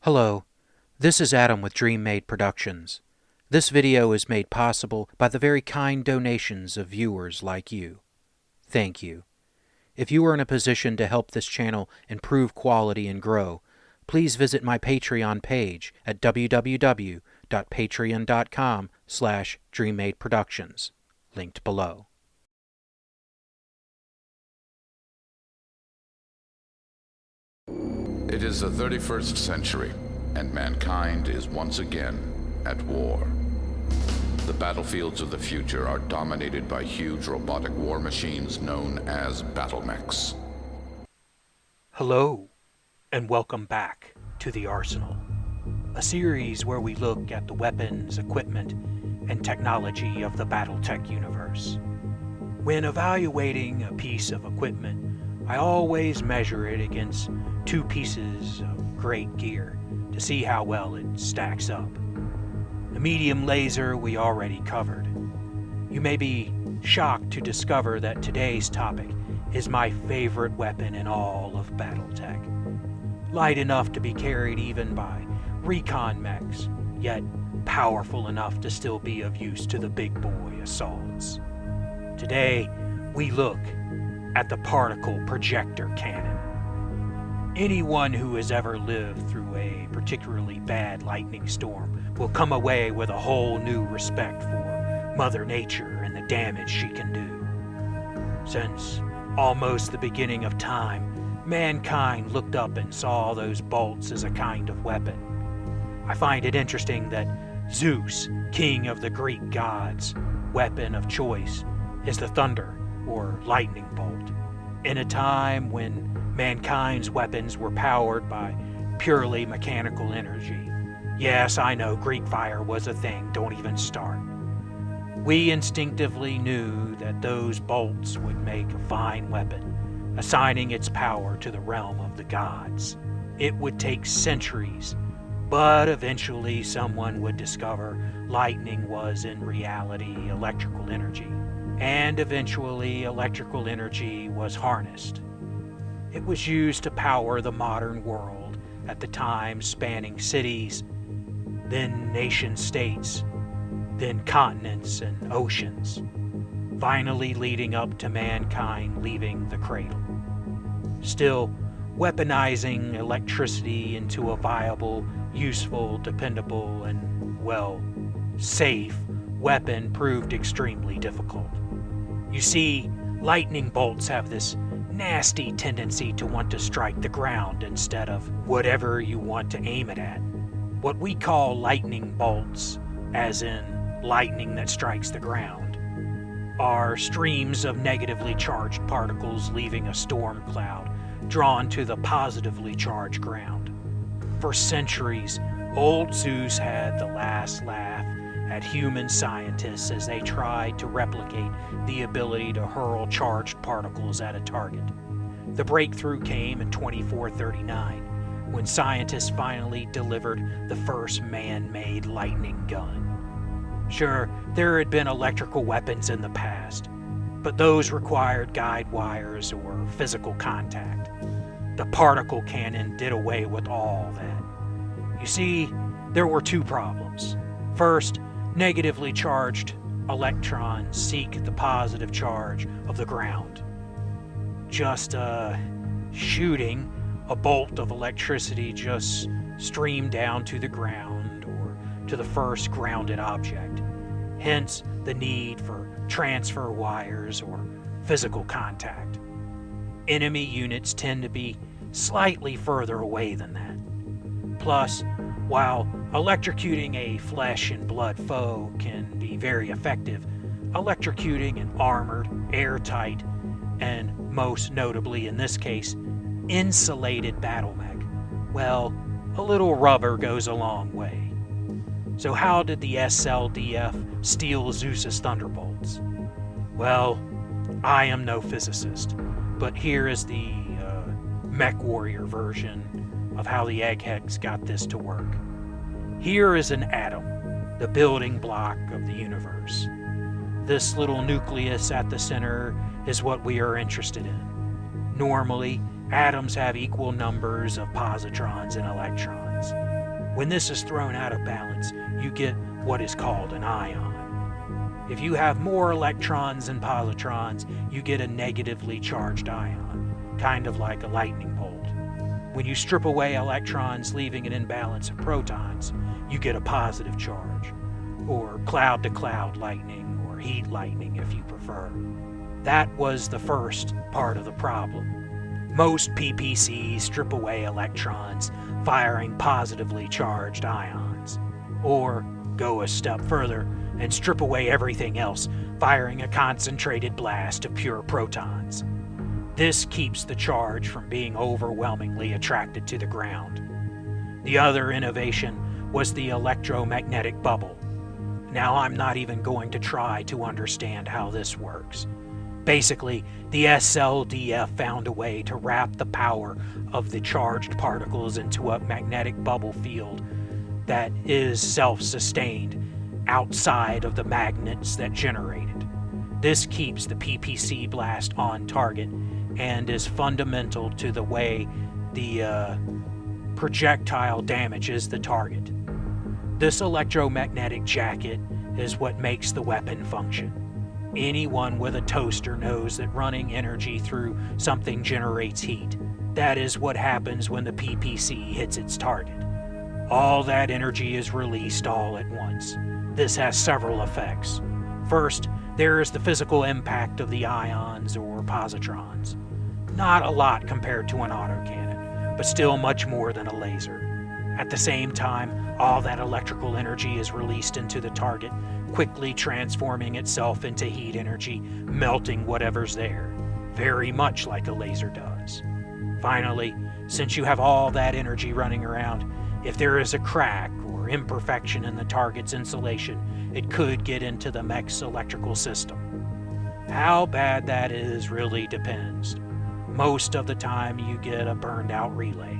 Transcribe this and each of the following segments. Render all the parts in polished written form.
Hello, this is Adam with DreamMade Productions. This video is made possible by the very kind donations of viewers like you. Thank you. If you are in a position to help this channel improve quality and grow, please visit my Patreon page at www.patreon.com/DreamMadeProductions, linked below. It is the 31st century, and mankind is once again at war. The battlefields of the future are dominated by huge robotic war machines known as battlemechs. Hello, and welcome back to The Arsenal, a series where we look at the weapons, equipment, and technology of the BattleTech universe. When evaluating a piece of equipment, I always measure it against two pieces of great gear to see how well it stacks up. The medium laser we already covered. You may be shocked to discover that today's topic is my favorite weapon in all of BattleTech. Light enough to be carried even by recon mechs, yet powerful enough to still be of use to the big boy assaults. Today, we look at the particle projector cannon. Anyone who has ever lived through a particularly bad lightning storm will come away with a whole new respect for Mother Nature and the damage she can do. Since almost the beginning of time, mankind looked up and saw those bolts as a kind of weapon. I find it interesting that Zeus, king of the Greek gods, weapon of choice is the thunder or lightning bolt. In a time when mankind's weapons were powered by purely mechanical energy. Yes, I know Greek fire was a thing, don't even start. We instinctively knew that those bolts would make a fine weapon, assigning its power to the realm of the gods. It would take centuries, but eventually someone would discover lightning was in reality electrical energy. And eventually electrical energy was harnessed. It was used to power the modern world, at the time spanning cities, then nation-states, then continents and oceans, finally leading up to mankind leaving the cradle. Still, weaponizing electricity into a viable, useful, dependable, and, well, safe weapon proved extremely difficult. You see, lightning bolts have this nasty tendency to want to strike the ground instead of whatever you want to aim it at. What we call lightning bolts, as in lightning that strikes the ground, are streams of negatively charged particles leaving a storm cloud drawn to the positively charged ground. For centuries, old Zeus had the last laugh at human scientists as they tried to replicate the ability to hurl charged particles at a target. The breakthrough came in 2439, when scientists finally delivered the first man-made lightning gun. Sure, there had been electrical weapons in the past, but those required guide wires or physical contact. The particle cannon did away with all that. You see, there were two problems. First, negatively charged electrons seek the positive charge of the ground. Just shooting a bolt of electricity just streamed down to the ground or to the first grounded object. Hence the need for transfer wires or physical contact. Enemy units tend to be slightly further away than that. Plus, while electrocuting a flesh and blood foe can be very effective, electrocuting an armored, airtight, and most notably in this case, insulated battlemech, well, a little rubber goes a long way. So how did the SLDF steal Zeus's thunderbolts? Well, I am no physicist, but here is the mech warrior version of how the eggheads got this to work. Here is an atom, the building block of the universe. This little nucleus at the center is what we are interested in. Normally, Atoms have equal numbers of positrons and electrons. When this is thrown out of balance, you get what is called an ion. If you have more electrons than positrons, you get a negatively charged ion, kind of like a lightning bolt. When you strip away electrons, leaving an imbalance of protons, you get a positive charge, or cloud-to-cloud lightning, or heat lightning if you prefer. That was the first part of the problem. Most PPCs strip away electrons, firing positively charged ions, or go a step further and strip away everything else, firing a concentrated blast of pure protons. This keeps the charge from being overwhelmingly attracted to the ground. The other innovation was the electromagnetic bubble. Now I'm not even going to try to understand how this works. Basically, the SLDF found a way to wrap the power of the charged particles into a magnetic bubble field that is self-sustained outside of the magnets that generate it. This keeps the PPC blast on target and is fundamental to the way the projectile damages the target. This electromagnetic jacket is what makes the weapon function. Anyone with a toaster knows that running energy through something generates heat. That is what happens when the PPC hits its target. All that energy is released all at once. This has several effects. First, there is the physical impact of the ions or positrons. Not a lot compared to an autocannon, but still much more than a laser. At the same time, all that electrical energy is released into the target, quickly transforming itself into heat energy, melting whatever's there, very much like a laser does. Finally, since you have all that energy running around, if there is a crack or imperfection in the target's insulation, it could get into the mech's electrical system. How bad that is really depends. Most of the time you get a burned out relay.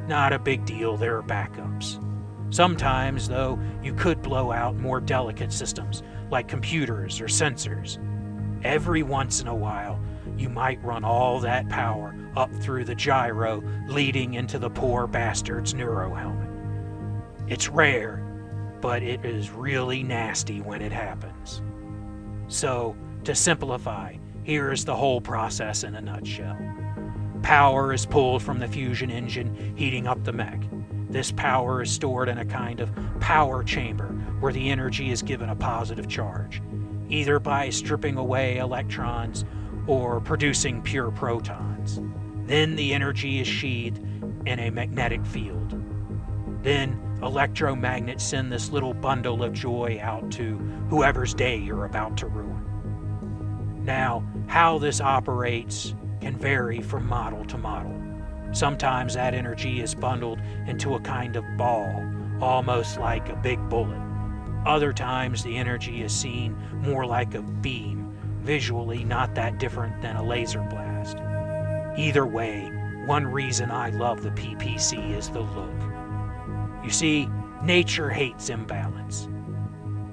Not a big deal, there are backups. Sometimes, though, you could blow out more delicate systems, like computers or sensors. Every once in a while, you might run all that power up through the gyro leading into the poor bastard's neuro helmet. It's rare, but it is really nasty when it happens. So, to simplify, here is the whole process in a nutshell. Power is pulled from the fusion engine, heating up the mech. This power is stored in a kind of power chamber where the energy is given a positive charge, either by stripping away electrons or producing pure protons. Then the energy is sheathed in a magnetic field. Then electromagnets send this little bundle of joy out to whoever's day you're about to ruin. Now, how this operates can vary from model to model. Sometimes that energy is bundled into a kind of ball, almost like a big bullet. Other times the energy is seen more like a beam, visually not that different than a laser blast. Either way, one reason I love the PPC is the look. You see, nature hates imbalance.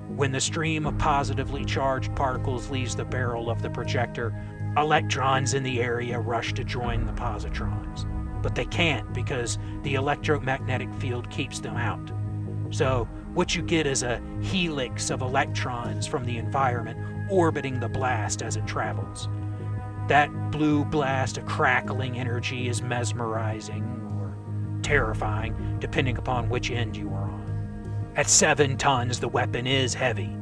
When the stream of positively charged particles leaves the barrel of the projector, electrons in the area rush to join the positrons. But they can't because the electromagnetic field keeps them out. So what you get is a helix of electrons from the environment orbiting the blast as it travels. That blue blast of crackling energy is mesmerizing or terrifying, depending upon which end you are on. At 7 tons, the weapon is heavy.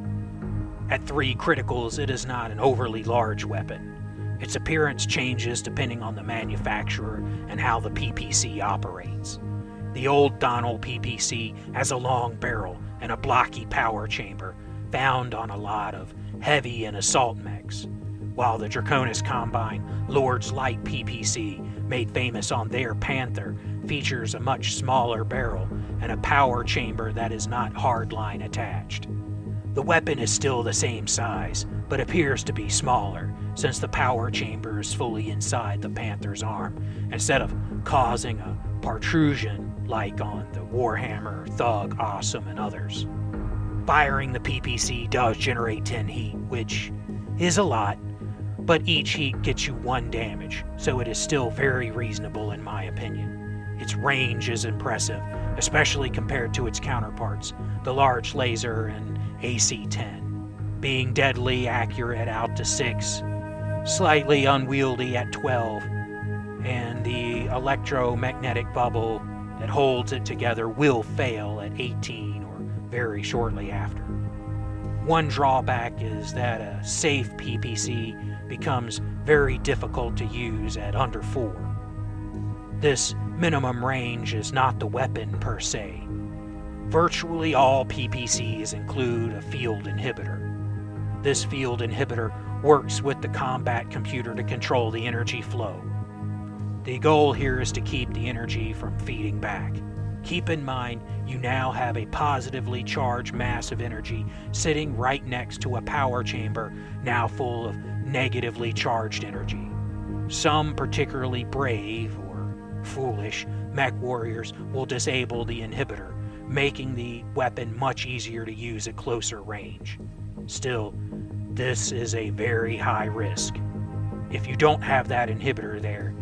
At 3 criticals, it is not an overly large weapon. Its appearance changes depending on the manufacturer and how the PPC operates. The old Donald PPC has a long barrel and a blocky power chamber found on a lot of heavy and assault mechs, while the Draconis Combine Lord's Light PPC, made famous on their Panther, features a much smaller barrel and a power chamber that is not hardline attached. The weapon is still the same size, but appears to be smaller, since the power chamber is fully inside the Panther's arm, instead of causing a protrusion like on the Warhammer, Thug, Awesome, and others. Firing the PPC does generate 10 heat, which is a lot, but each heat gets you 1 damage, so it is still very reasonable in my opinion. Its range is impressive, especially compared to its counterparts, the large laser and AC-10, being deadly accurate out to 6, slightly unwieldy at 12, and the electromagnetic bubble that holds it together will fail at 18 or very shortly after. One drawback is that a safe PPC becomes very difficult to use at under 4. This minimum range is not the weapon per se. Virtually all PPCs include a field inhibitor. This field inhibitor works with the combat computer to control the energy flow. The goal here is to keep the energy from feeding back. Keep in mind, you now have a positively charged mass of energy sitting right next to a power chamber now full of negatively charged energy. Some particularly brave or foolish mech warriors will disable the inhibitor, making the weapon much easier to use at closer range. Still, this is a very high risk. If you don't have that inhibitor there,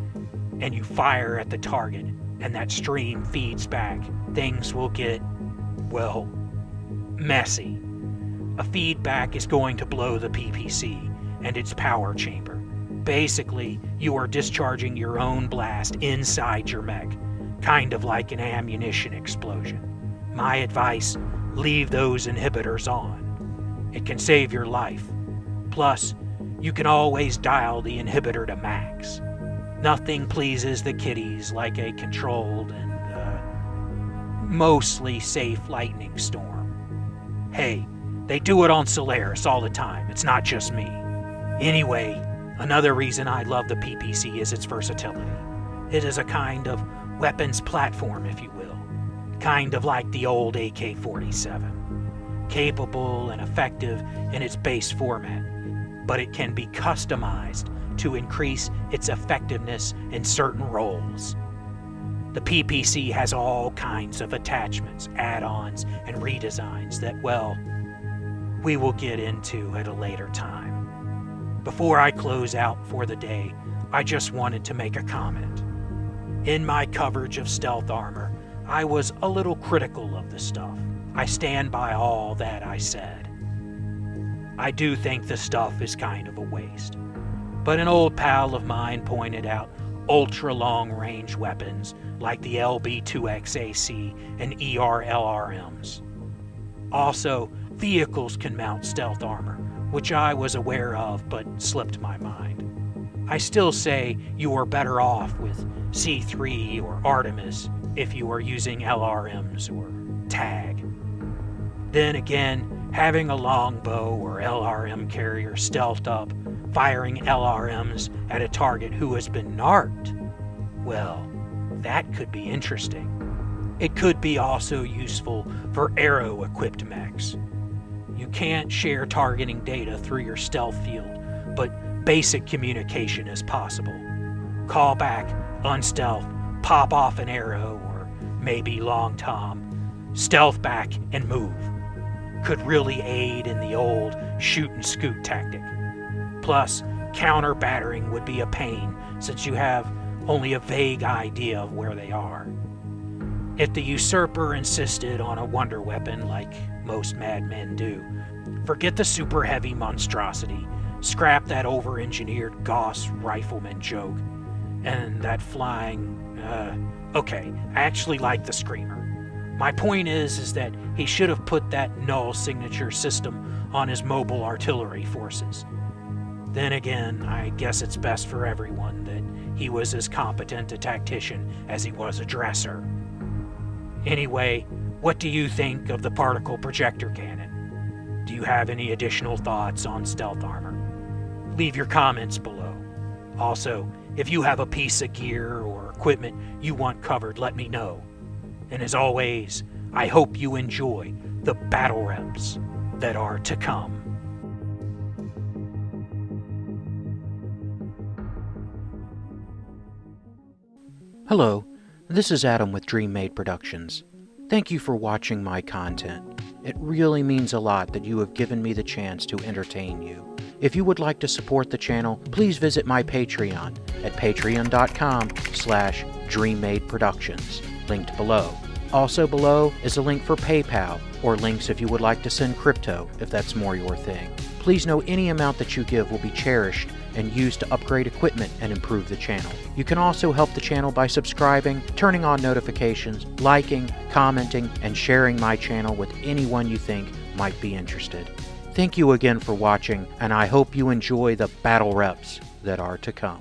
and you fire at the target, and that stream feeds back, things will get, well, messy. A feedback is going to blow the PPC and its power chamber. Basically, you are discharging your own blast inside your mech, kind of like an ammunition explosion. My advice, leave those inhibitors on. It can save your life. Plus, you can always dial the inhibitor to max. Nothing pleases the kiddies like a controlled and, mostly safe lightning storm. Hey, they do it on Solaris all the time, it's not just me. Anyway, another reason I love the PPC is its versatility. It is a kind of weapons platform, if you will. Kind of like the old AK-47. Capable and effective in its base format, but it can be customized to increase its effectiveness in certain roles. The PPC has all kinds of attachments, add-ons, and redesigns that, well, we will get into at a later time. Before I close out for the day, I just wanted to make a comment. In my coverage of stealth armor, I was a little critical of the stuff. I stand by all that I said. I do think the stuff is kind of a waste. But an old pal of mine pointed out ultra-long-range weapons like the LB2XAC and ER-LRMs. Also, vehicles can mount stealth armor, which I was aware of but slipped my mind. I still say you are better off with C3 or Artemis if you are using LRMs or TAG. Then again, having a longbow or LRM carrier stealthed up, firing LRMs at a target who has been narked, well, that could be interesting. It could be also useful for arrow-equipped mechs. You can't share targeting data through your stealth field, but basic communication is possible. Call back, unstealth, pop off an arrow, or maybe long tom, stealth back and move. Could really aid in the old shoot-and-scoot tactic. Plus, counter-battering would be a pain since you have only a vague idea of where they are. If the usurper insisted on a wonder weapon like most madmen do, forget the super heavy monstrosity, scrap that over-engineered Gauss rifleman joke, and that flying, okay, I actually like the Screamer. My point is that he should have put that null signature system on his mobile artillery forces. Then again, I guess it's best for everyone that he was as competent a tactician as he was a dresser. Anyway, what do you think of the particle projector cannon? Do you have any additional thoughts on stealth armor? Leave your comments below. Also, if you have a piece of gear or equipment you want covered, let me know. And as always, I hope you enjoy the battle reps that are to come. Hello, this is Adam with Dream Made Productions. Thank you for watching my content. It really means a lot that you have given me the chance to entertain you. If you would like to support the channel, please visit my Patreon at patreon.com/DreamMadeProductions, linked below. Also below is a link for PayPal, or links if you would like to send crypto, if that's more your thing. Please know any amount that you give will be cherished and used to upgrade equipment and improve the channel. You can also help the channel by subscribing, turning on notifications, liking, commenting, and sharing my channel with anyone you think might be interested. Thank you again for watching, and I hope you enjoy the battle reps that are to come.